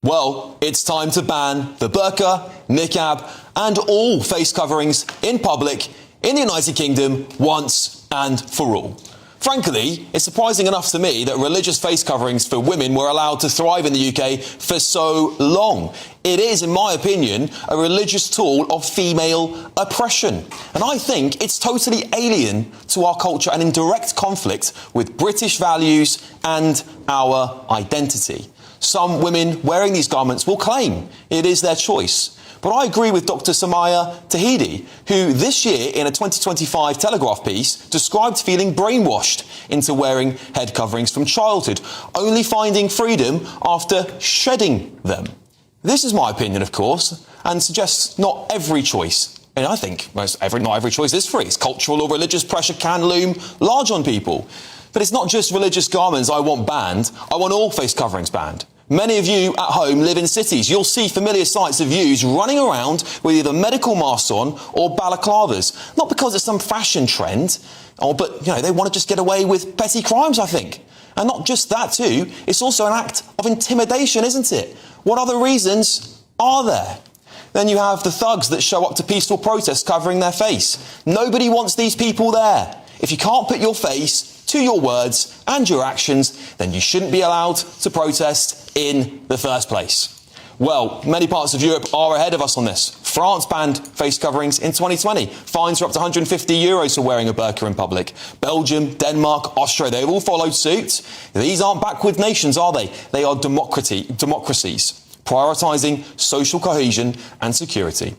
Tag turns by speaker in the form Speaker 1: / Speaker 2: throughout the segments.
Speaker 1: Well, it's time to ban the burqa, niqab and all face coverings in public in the United Kingdom once and for all. Frankly, it's surprising enough to me that religious face coverings for women were allowed to thrive in the UK for so long. It is, in my opinion, a religious tool of female oppression. And I think it's totally alien to our culture and in direct conflict with British values and our identity. Some women wearing these garments will claim it is their choice. But I agree with Dr. Samaya Tahidi, who this year in a 2025 Telegraph piece described feeling brainwashed into wearing head coverings from childhood, only finding freedom after shedding them. This is my opinion, of course, and suggests not every choice. And I think not every choice is free. It's cultural or religious pressure can loom large on people. But it's not just religious garments I want banned. I want all face coverings banned. Many of you at home live in cities. You'll see familiar sights of yous running around with either medical masks on or balaclavas. Not because it's some fashion trend, but they want to just get away with petty crimes, I think. And not just that too, it's also an act of intimidation, isn't it? What other reasons are there? Then you have the thugs that show up to peaceful protests covering their face. Nobody wants these people there. If you can't put your face to your words and your actions, then you shouldn't be allowed to protest in the first place. Well, many parts of Europe are ahead of us on this. France banned face coverings in 2020. Fines were up to €150 for wearing a burqa in public. Belgium, Denmark, Austria, they've all followed suit. These aren't backward nations, are they? They are democracies, prioritising social cohesion and security.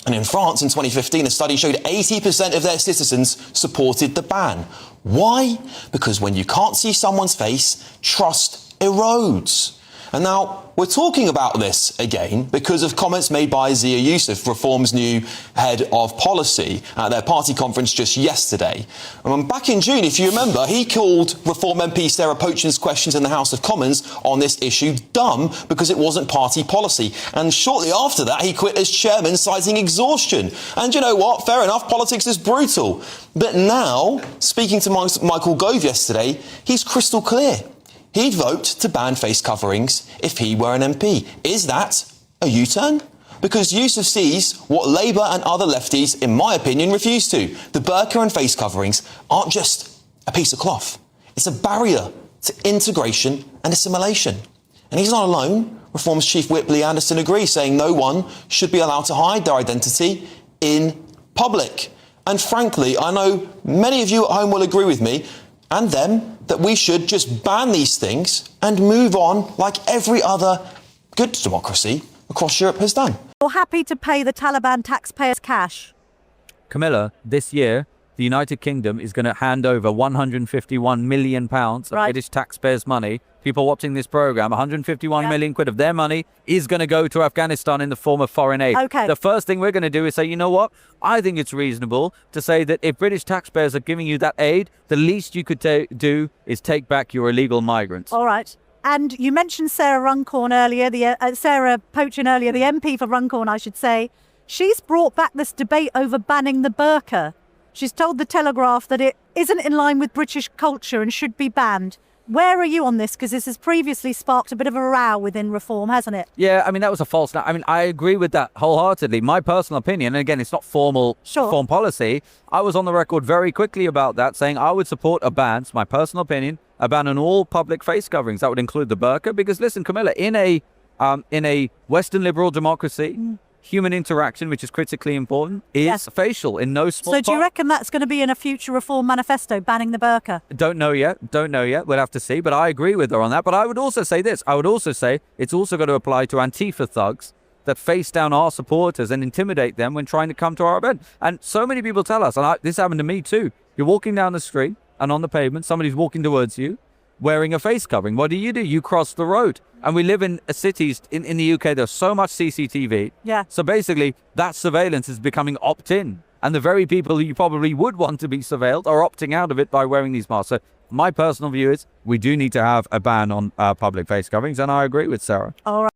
Speaker 1: And in France in 2015, a study showed 80% of their citizens supported the ban. Why? Because when you can't see someone's face, trust erodes. And now we're talking about this again because of comments made by Zia Yusuf, Reform's new head of policy, at their party conference just yesterday. Back in June, if you remember, he called Reform MP Sarah Pochin's questions in the House of Commons on this issue dumb because it wasn't party policy. And shortly after that, he quit as chairman, citing exhaustion. And you know what? Fair enough, politics is brutal. But now, speaking to Michael Gove yesterday, he's crystal clear. He'd vote to ban face coverings if he were an MP. Is that a U-turn? Because Yusuf sees what Labour and other lefties, in my opinion, refuse to. The burqa and face coverings aren't just a piece of cloth. It's a barrier to integration and assimilation. And he's not alone. Reform's Chief Whip Lee Anderson agrees, saying no one should be allowed to hide their identity in public. And frankly, I know many of you at home will agree with me and them that we should just ban these things and move on like every other good democracy across Europe has done.
Speaker 2: You're happy to pay the Taliban taxpayers cash?
Speaker 3: Camilla, this year, the United Kingdom is going to hand over £151 million of British taxpayers' money. People watching this programme, 151 million quid of their money is going to go to Afghanistan in the form of foreign aid.
Speaker 2: Okay.
Speaker 3: The first thing we're going to do is say, you know what? I think it's reasonable to say that if British taxpayers are giving you that aid, the least you could do is take back your illegal migrants.
Speaker 2: All right. And you mentioned Sarah Runcorn earlier, Sarah Pochin earlier, the MP for Runcorn, I should say. She's brought back this debate over banning the burqa. She's told the Telegraph that it isn't in line with British culture and should be banned. Where are you on this? Because this has previously sparked a bit of a row within Reform, hasn't it?
Speaker 3: Yeah, I mean, that was a false... I agree with that wholeheartedly. My personal opinion, and again, it's not formal form policy, I was on the record very quickly about that, saying I would support a ban, it's my personal opinion, a ban on all public face coverings. That would include the burqa. Because listen, Camilla, in a Western liberal democracy, human interaction, which is critically important, is facial in no small part.
Speaker 2: So do you reckon that's going to be in a future Reform manifesto, banning the burqa?
Speaker 3: Don't know yet. We'll have to see. But I agree with her on that. But I would also say this. I would also say it's also got to apply to Antifa thugs that face down our supporters and intimidate them when trying to come to our event. And so many people tell us, and this happened to me too, you're walking down the street and on the pavement, somebody's walking towards you wearing a face covering. What do? You cross the road. And we live in cities in the UK, there's so much CCTV.
Speaker 2: Yeah.
Speaker 3: So basically, that surveillance is becoming opt-in. And the very people who you probably would want to be surveilled are opting out of it by wearing these masks. So my personal view is we do need to have a ban on public face coverings. And I agree with Sarah.
Speaker 2: All right.